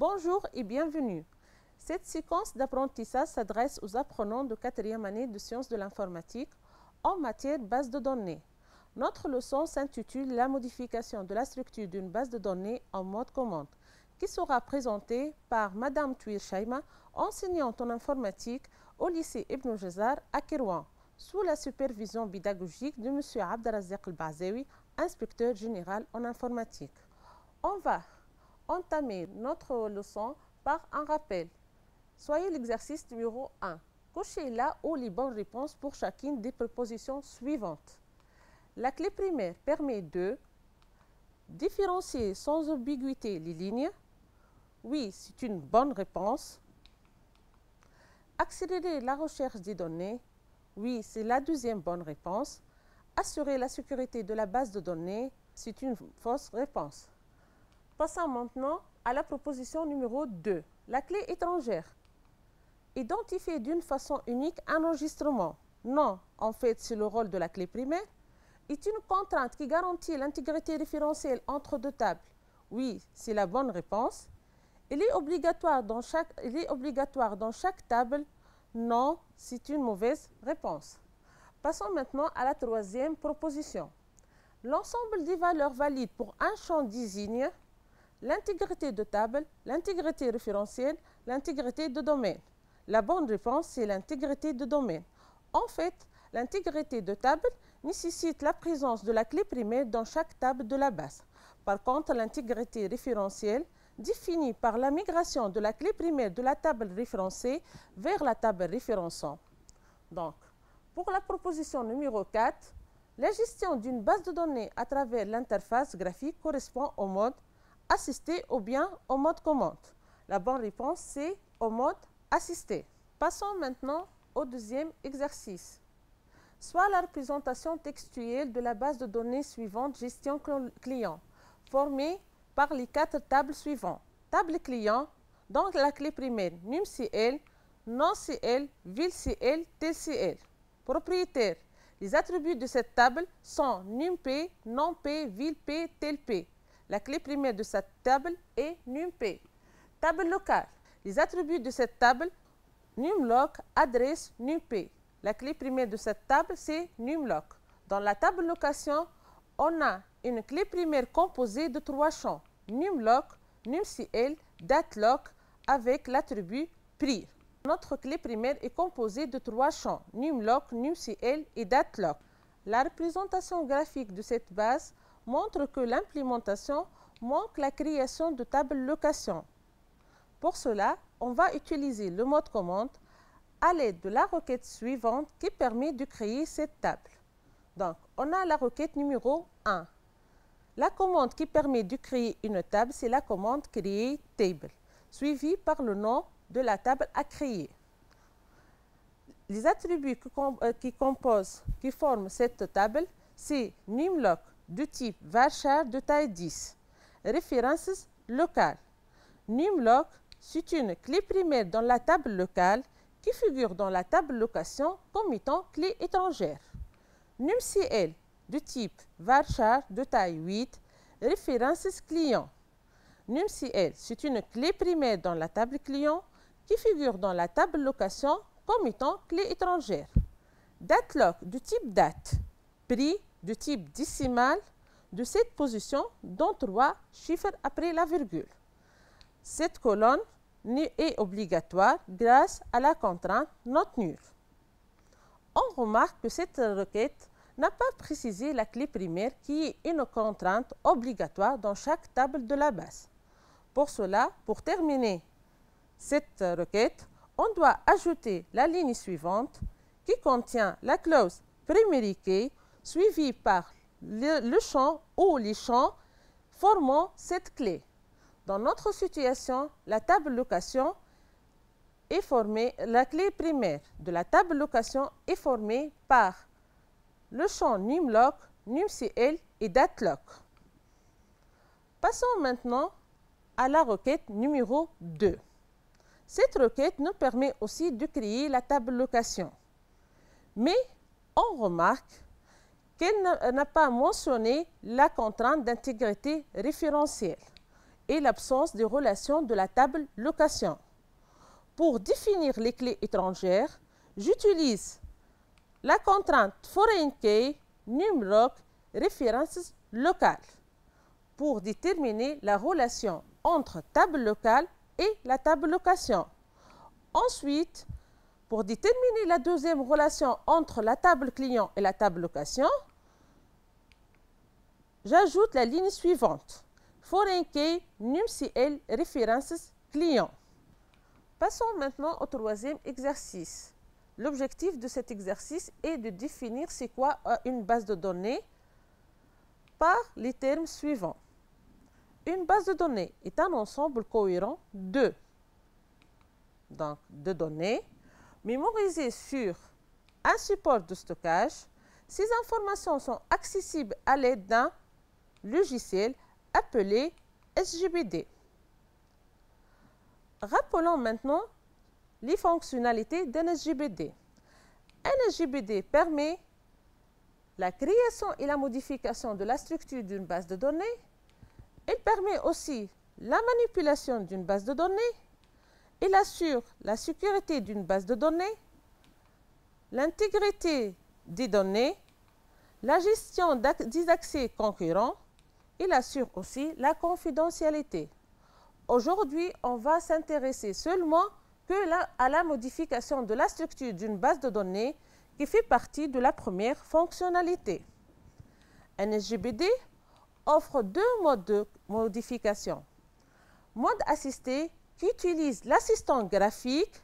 Bonjour et bienvenue. Cette séquence d'apprentissage s'adresse aux apprenants de 4e année de sciences de l'informatique en matière base de données. Notre leçon s'intitule La modification de la structure d'une base de données en mode commande, qui sera présentée par Madame Touir Chaima, enseignante en informatique au lycée Ibn Jazar à Kirouan, sous la supervision pédagogique de M. Abdelrazak El-Bazaoui, inspecteur général en informatique. On va entamer notre leçon par un rappel. Soyez l'exercice numéro 1. Cochez là où les bonnes réponses pour chacune des propositions suivantes. La clé primaire permet de différencier sans ambiguïté les lignes. Oui, c'est une bonne réponse. Accélérer la recherche des données. Oui, c'est la deuxième bonne réponse. Assurer la sécurité de la base de données. C'est une fausse réponse. Passons maintenant à la proposition numéro 2. La clé étrangère. Identifier d'une façon unique un enregistrement. Non, en fait, c'est le rôle de la clé primaire. Est une contrainte qui garantit l'intégrité référentielle entre deux tables. Oui, c'est la bonne réponse. Il est obligatoire dans chaque table. Non, c'est une mauvaise réponse. Passons maintenant à la troisième proposition. L'ensemble des valeurs valides pour un champ désigne l'intégrité de table, l'intégrité référentielle, l'intégrité de domaine. La bonne réponse, c'est l'intégrité de domaine. En fait, l'intégrité de table nécessite la présence de la clé primaire dans chaque table de la base. Par contre, l'intégrité référentielle, définie par la migration de la clé primaire de la table référencée vers la table référençant. Donc, pour la proposition numéro 4, la gestion d'une base de données à travers l'interface graphique correspond au mode assisté ou bien au mode commande. La bonne réponse, c'est au mode assisté. Passons maintenant au deuxième exercice. Soit la représentation textuelle de la base de données suivante gestion client, formée par les 4 tables suivantes. Table client, donc la clé primaire num-cl, non-cl, ville-cl, tel-cl. Propriétaire, les attributs de cette table sont num-p, non-p, ville-p, tel-p. La clé primaire de cette table est num-p. Table locale, les attributs de cette table, num-loc, adresse, num-p. La clé primaire de cette table, c'est num-loc. Dans la table location, on a une clé primaire composée de 3 champs, num-loc, num-cl, date-loc, avec l'attribut prix. Notre clé primaire est composée de 3 champs, num-loc, num-cl et date-loc. La représentation graphique de cette base montre que l'implémentation manque la création de tables location. Pour cela, on va utiliser le mode commande à l'aide de la requête suivante qui permet de créer cette table. Donc, on a la requête numéro 1. La commande qui permet de créer une table, c'est la commande créer table, suivie par le nom de la table à créer. Les attributs qui forment cette table, c'est num-loc de type varchar de taille 10. Références locales. Num-loc, c'est une clé primaire dans la table locale qui figure dans la table location comme étant clé étrangère. Num-cl, de type varchar de taille 8. Références client. Num-cl, c'est une clé primaire dans la table client qui figure dans la table location comme étant clé étrangère. Date-loc, de type date. Prix, de type décimal, de cette position, dont 3 chiffres après la virgule. Cette colonne est obligatoire grâce à la contrainte not nulle. On remarque que cette requête n'a pas précisé la clé primaire qui est une contrainte obligatoire dans chaque table de la base. Pour cela, pour terminer cette requête, on doit ajouter la ligne suivante qui contient la clause primary key suivie par le champ ou les champs formant cette clé. Dans notre situation, la table location est formée, la clé primaire de la table location est formée par le champ num-loc, num-cl et date-loc. Passons maintenant à la requête numéro 2. Cette requête nous permet aussi de créer la table location. Mais on remarque qu'elle n'a pas mentionné la contrainte d'intégrité référentielle. et l'absence de relation de la table location. Pour définir les clés étrangères, j'utilise la contrainte foreign key numloc references locales pour déterminer la relation entre table locale et la table location. Ensuite, pour déterminer la deuxième relation entre la table client et la table location, j'ajoute la ligne suivante. Foreign key numCL references client. Passons maintenant au troisième exercice. L'objectif de cet exercice est de définir c'est quoi une base de données par les termes suivants. Une base de données est un ensemble cohérent de données mémorisées sur un support de stockage. Ces informations sont accessibles à l'aide d'un logiciel appelé SGBD. Rappelons maintenant les fonctionnalités d'un SGBD. Un SGBD permet la création et la modification de la structure d'une base de données. Il permet aussi la manipulation d'une base de données. Il assure la sécurité d'une base de données, l'intégrité des données, la gestion des accès concurrents. Il assure aussi la confidentialité. Aujourd'hui, on va s'intéresser seulement à la modification de la structure d'une base de données qui fait partie de la première fonctionnalité. Un SGBD offre deux modes de modification. Mode assisté qui utilise l'assistant graphique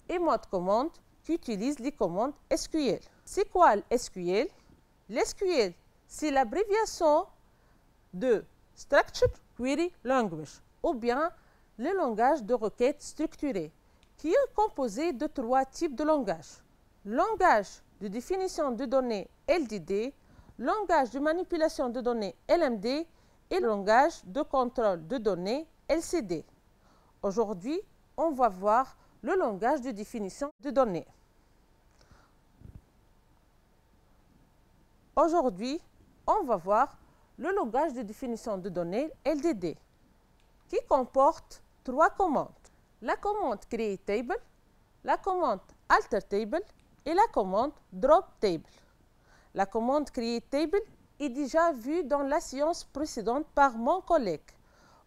et mode commande qui utilise les commandes SQL. C'est quoi l'SQL? L'SQL, c'est l'abréviation de Structured Query Language ou bien le langage de requête structurée qui est composé de trois types de langages. Langage de définition de données LDD, langage de manipulation de données LMD et langage de contrôle de données LCD. Aujourd'hui, on va voir le langage de définition de données. Aujourd'hui, on va voir le langage de définition de données LDD qui comporte trois commandes. La commande create table, la commande alter table et la commande drop table. La commande create table est déjà vue dans la séance précédente par mon collègue.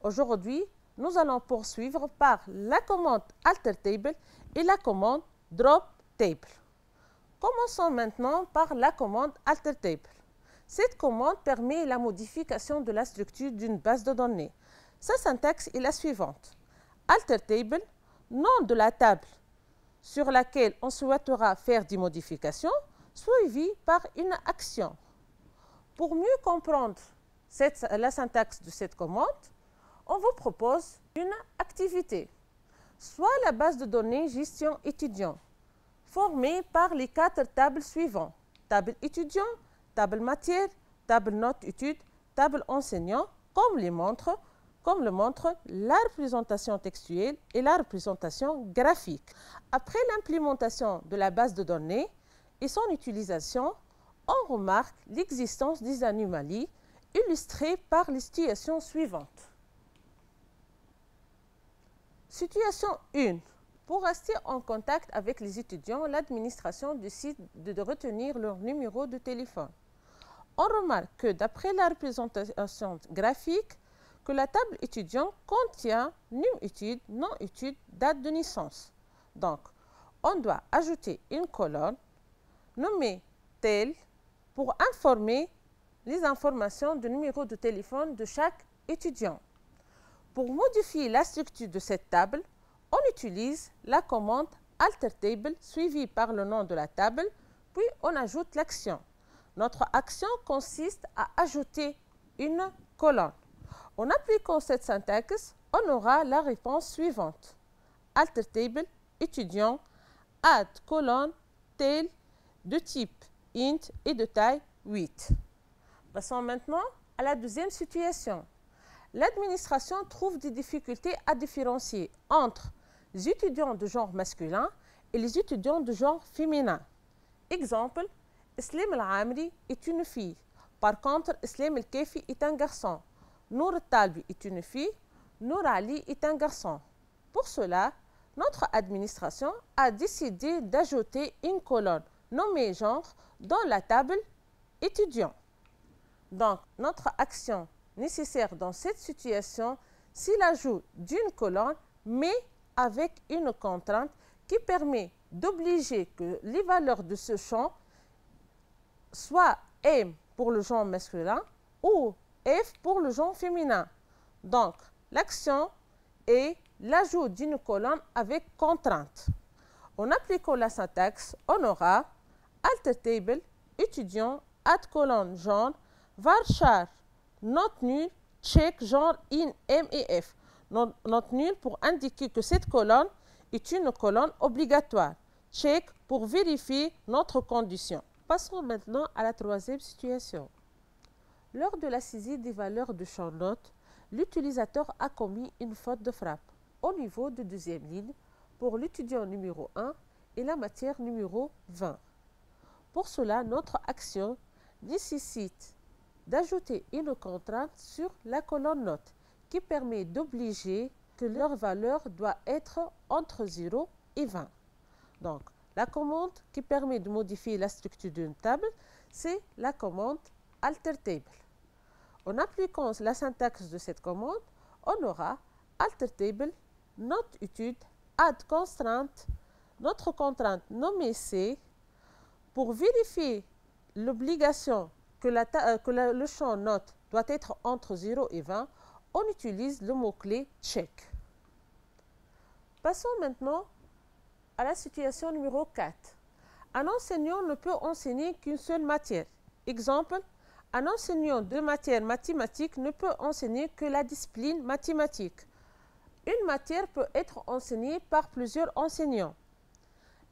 Aujourd'hui, nous allons poursuivre par la commande alter table et la commande drop table. Commençons maintenant par la commande alter table. Cette commande permet la modification de la structure d'une base de données. Sa syntaxe est la suivante. Alter table, nom de la table sur laquelle on souhaitera faire des modifications, suivi par une action. Pour mieux comprendre la syntaxe de cette commande, on vous propose une activité, soit la base de données gestion étudiant, formée par les quatre tables suivantes. Table étudiant, table matière, table notes études, table enseignant, comme le montre la représentation textuelle et la représentation graphique. Après l'implémentation de la base de données et son utilisation, on remarque l'existence des anomalies illustrées par les situations suivantes. Situation 1. Pour rester en contact avec les étudiants, l'administration décide de retenir leur numéro de téléphone. On remarque que d'après la représentation graphique, que la table étudiant contient num étude, non étude, date de naissance. Donc, on doit ajouter une colonne nommée tel pour informer les informations du numéro de téléphone de chaque étudiant. Pour modifier la structure de cette table, on utilise la commande alter table suivie par le nom de la table, puis on ajoute l'action. Notre action consiste à ajouter une colonne. En appliquant cette syntaxe, on aura la réponse suivante. Alter table, étudiant, add colonne, tel, de type int et de taille 8. Passons maintenant à la deuxième situation. L'administration trouve des difficultés à différencier entre les étudiants de genre masculin et les étudiants de genre féminin. Exemple, Islam Al-Amri est une fille. Par contre, Islam Al-Kafi est un garçon. Nour Talbi est une fille. Nourali est un garçon. Pour cela, notre administration a décidé d'ajouter une colonne nommée genre dans la table étudiant. Donc, notre action nécessaire dans cette situation, c'est l'ajout d'une colonne, mais avec une contrainte qui permet d'obliger que les valeurs de ce champ soient M pour le genre masculin ou F pour le genre féminin. Donc, l'action est l'ajout d'une colonne avec contrainte. En appliquant la syntaxe, on aura alter table, étudiant, add colonne genre, varchar, note nulle, check genre in M et F. Note nulle pour indiquer que cette colonne est une colonne obligatoire. Check pour vérifier notre condition. Passons maintenant à la troisième situation. Lors de la saisie des valeurs du champ note, l'utilisateur a commis une faute de frappe au niveau de deuxième ligne pour l'étudiant numéro 1 et la matière numéro 20. Pour cela, notre action nécessite d'ajouter une contrainte sur la colonne note qui permet d'obliger que leur valeur doit être entre 0 et 20. Donc, la commande qui permet de modifier la structure d'une table, c'est la commande alter table. En appliquant la syntaxe de cette commande, on aura alter table, note étude, add constraint, notre contrainte nommée C. Pour vérifier l'obligation que le champ note doit être entre 0 et 20, on utilise le mot-clé check. Passons maintenant à la situation numéro 4. Un enseignant ne peut enseigner qu'une seule matière. Exemple, un enseignant de matière mathématique ne peut enseigner que la discipline mathématique. Une matière peut être enseignée par plusieurs enseignants.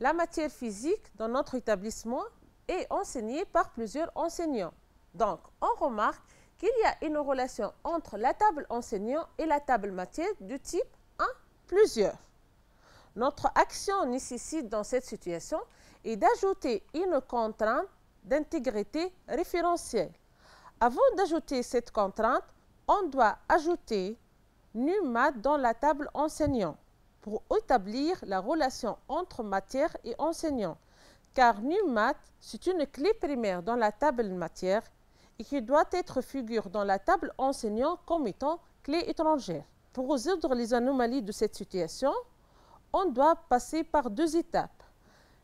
La matière physique dans notre établissement est enseignée par plusieurs enseignants. Donc, on remarque qu'il y a une relation entre la table enseignant et la table matière du type 1, plusieurs. Notre action nécessite dans cette situation est d'ajouter une contrainte d'intégrité référentielle. Avant d'ajouter cette contrainte, on doit ajouter NUMAT dans la table enseignant pour établir la relation entre matière et enseignant. Car NUMAT, c'est une clé primaire dans la table matière et qui doit être figure dans la table enseignant comme étant clé étrangère. Pour résoudre les anomalies de cette situation, on doit passer par deux étapes.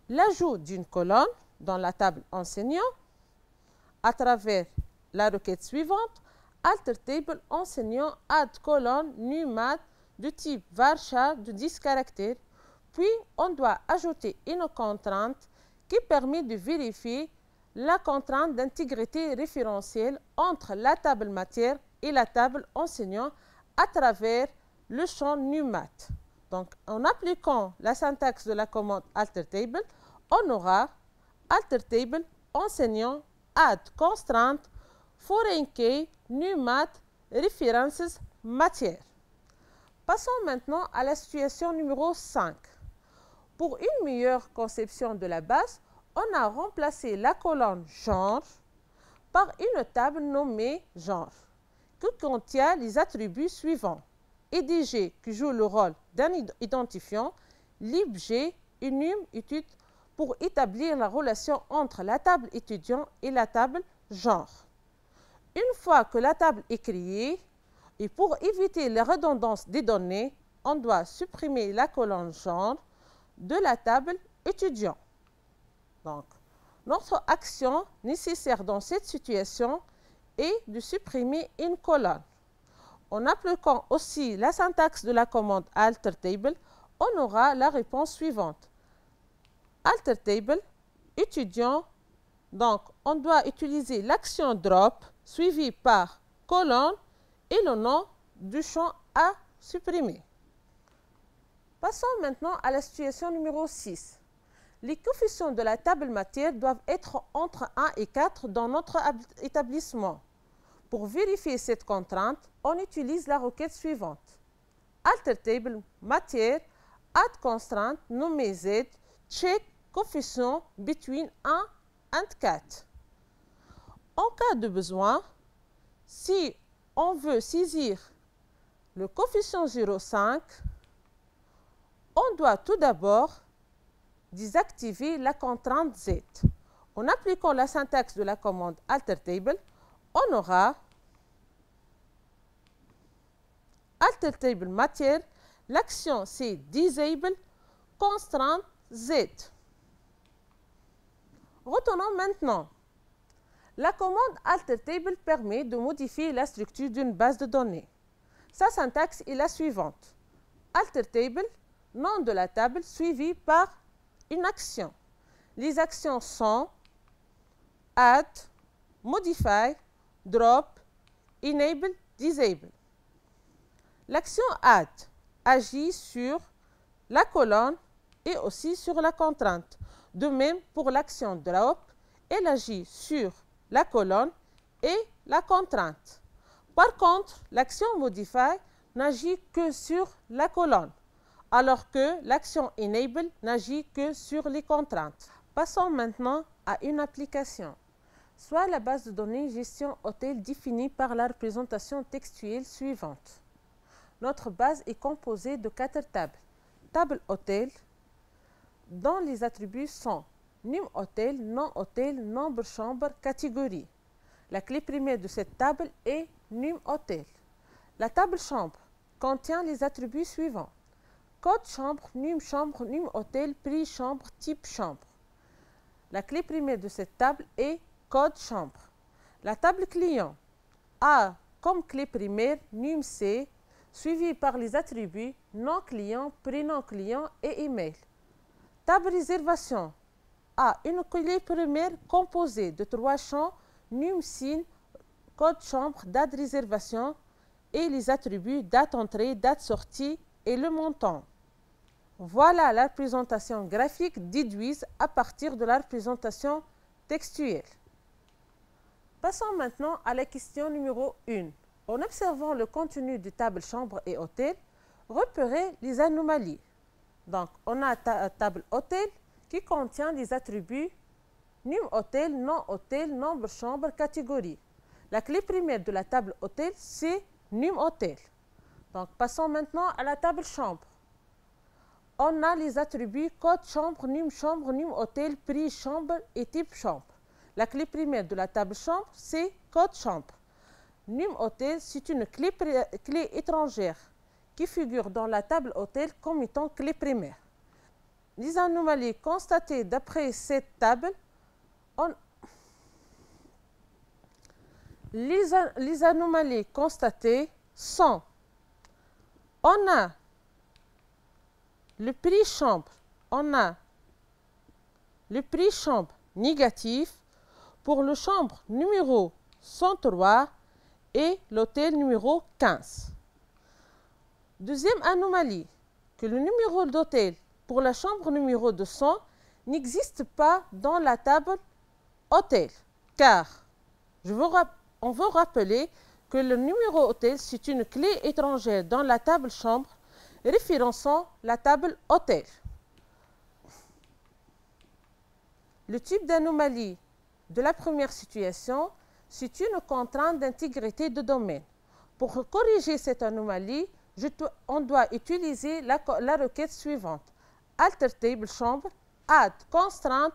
L'ajout d'une colonne dans la table enseignant à travers la requête suivante, alter table enseignant add colonne NUMAT de type varchar de 10 caractères. Puis, on doit ajouter une contrainte qui permet de vérifier la contrainte d'intégrité référentielle entre la table matière et la table enseignant à travers le champ NUMAT. Donc, en appliquant la syntaxe de la commande alter table, on aura alter table enseignant add constraint foreign key NUMAT references matière. Passons maintenant à la situation numéro 5. Pour une meilleure conception de la base, on a remplacé la colonne genre par une table nommée genre qui contient les attributs suivants. EDG qui joue le rôle d'un identifiant, libg, enum, étude pour établir la relation entre la table étudiant et la table genre. Une fois que la table est créée, et pour éviter la redondance des données, on doit supprimer la colonne genre de la table étudiant. Donc, notre action nécessaire dans cette situation est de supprimer une colonne. En appliquant aussi la syntaxe de la commande alter table, on aura la réponse suivante. Alter table, étudiant, donc on doit utiliser l'action drop suivie par colonne et le nom du champ à supprimer. Passons maintenant à la situation numéro 6. Les coefficients de la table matière doivent être entre 1 et 4 dans notre établissement. Pour vérifier cette contrainte, on utilise la requête suivante. Alter table matière add constraint nommé Z check coefficient between 1 and 4. En cas de besoin, si on veut saisir le coefficient 0,5, on doit tout d'abord désactiver la contrainte Z. En appliquant la syntaxe de la commande altertable, on aura altertable matière, l'action c'est disable, constraint Z. Retenons maintenant. La commande altertable permet de modifier la structure d'une base de données. Sa syntaxe est la suivante. Altertable, nom de la table suivi par une action. Les actions sont add, modify, drop, enable, disable. L'action add agit sur la colonne et aussi sur la contrainte. De même pour l'action drop, elle agit sur la colonne et la contrainte. Par contre, l'action modify n'agit que sur la colonne, alors que l'action enable n'agit que sur les contraintes. Passons maintenant à une application. Soit la base de données gestion hôtel définie par la représentation textuelle suivante. Notre base est composée de 4 tables. Table hôtel, dont les attributs sont num hôtel, nom hôtel, nombre chambre, catégorie. La clé primaire de cette table est num hôtel. La table chambre contient les attributs suivants. Code chambre, num hôtel, prix chambre, type chambre. La clé primaire de cette table est code chambre. La table client a comme clé primaire num C, suivi par les attributs nom client, prénom client et email. Table réservation a une clé primaire composée de 3 champs num SIN, code chambre, date de réservation et les attributs date entrée, date sortie et le montant. Voilà la représentation graphique déduite à partir de la représentation textuelle. Passons maintenant à la question numéro 1. En observant le contenu de table chambre et hôtel, repérez les anomalies. Donc, on a table hôtel qui contient les attributs num hôtel, nom hôtel, nombre chambre, catégorie. La clé primaire de la table hôtel, c'est num hôtel. Donc, passons maintenant à la table chambre. On a les attributs code chambre, num hôtel, prix chambre et type chambre. La clé primaire de la table chambre, c'est code chambre. Num hôtel, c'est une clé étrangère qui figure dans la table hôtel comme étant clé primaire. Les anomalies constatées d'après cette table, les anomalies constatées sont, on a le prix chambre, négatif pour le chambre numéro 103 et l'hôtel numéro 15. Deuxième anomalie, que le numéro d'hôtel pour la chambre numéro 200 n'existe pas dans la table hôtel, car on veut rappeler que le numéro hôtel, c'est une clé étrangère dans la table chambre référençant la table hôtel. Le type d'anomalie de la première situation, c'est une contrainte d'intégrité de domaine. Pour corriger cette anomalie, on doit utiliser la requête suivante. Altertable chambre, add constraint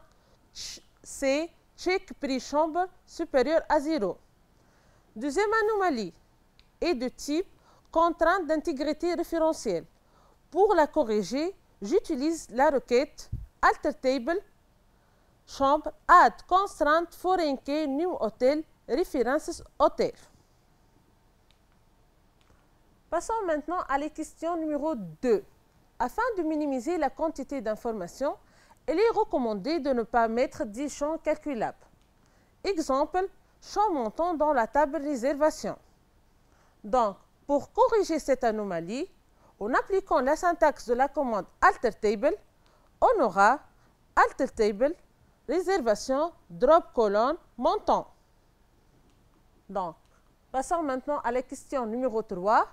C, check prix chambre supérieur à 0. Deuxième anomalie est de type contrainte d'intégrité référentielle. Pour la corriger, j'utilise la requête altertable chambre, add constraint foreign key num hotel, references hotel. Passons maintenant à la question numéro 2. Afin de minimiser la quantité d'informations, il est recommandé de ne pas mettre 10 champs calculables. Exemple, champ montant dans la table réservation. Donc, pour corriger cette anomalie, en appliquant la syntaxe de la commande altertable, on aura altertable réservation drop colonne montant. Donc, passons maintenant à la question numéro 3.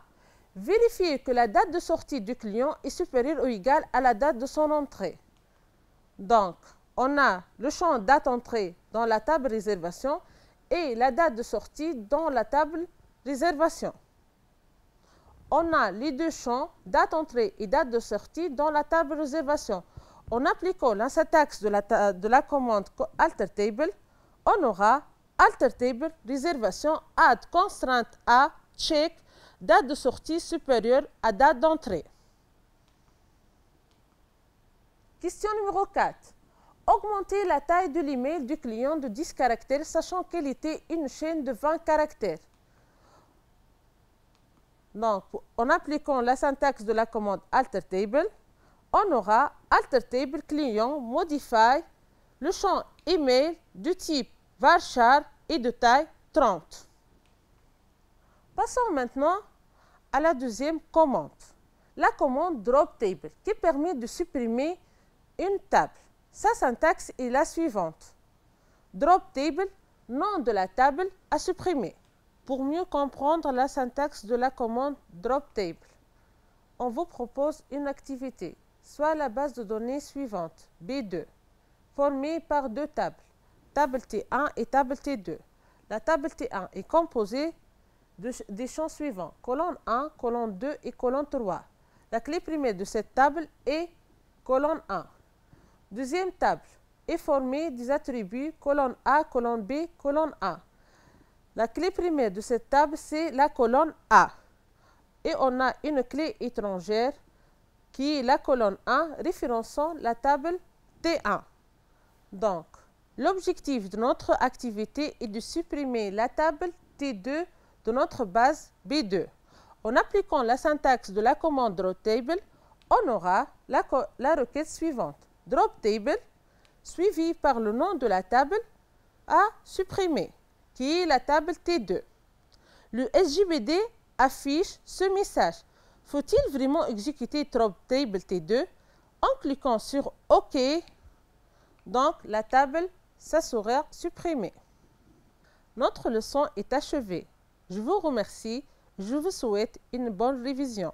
Vérifiez que la date de sortie du client est supérieure ou égale à la date de son entrée. Donc, on a le champ date entrée dans la table réservation et la date de sortie dans la table réservation. on a les deux champs, date d'entrée et date de sortie, dans la table réservation. En appliquant la syntaxe de la commande AlterTable, on aura AlterTable, réservation, add, constrainte à, check, date de sortie supérieure à date d'entrée. Question numéro 4. Augmenter la taille de l'email du client de 10 caractères, sachant qu'elle était une chaîne de 20 caractères. Donc, en appliquant la syntaxe de la commande AlterTable, on aura AlterTable client modify le champ email du type varchar et de taille 30. Passons maintenant à la deuxième commande, la commande dropTable, qui permet de supprimer une table. Sa syntaxe est la suivante. dropTable, nom de la table à supprimer. Pour mieux comprendre la syntaxe de la commande dropTable, on vous propose une activité, soit la base de données suivante, B2, formée par deux tables, table T1 et table T2. La table T1 est composée des champs suivants, colonne 1, colonne 2 et colonne 3. La clé primaire de cette table est colonne 1. Deuxième table est formée des attributs colonne A, colonne B, colonne A. La clé primaire de cette table, c'est la colonne A. Et on a une clé étrangère qui est la colonne 1 référençant la table T1. Donc, l'objectif de notre activité est de supprimer la table T2 de notre base B2. En appliquant la syntaxe de la commande dropTable, on aura la requête suivante. dropTable, suivi par le nom de la table à supprimer, qui est la table T2. Le SJBD affiche ce message. Faut-il vraiment exécuter dropTable T2? En cliquant sur OK, donc la table, ça sera supprimée. Notre leçon est achevée. Je vous remercie. Je vous souhaite une bonne révision.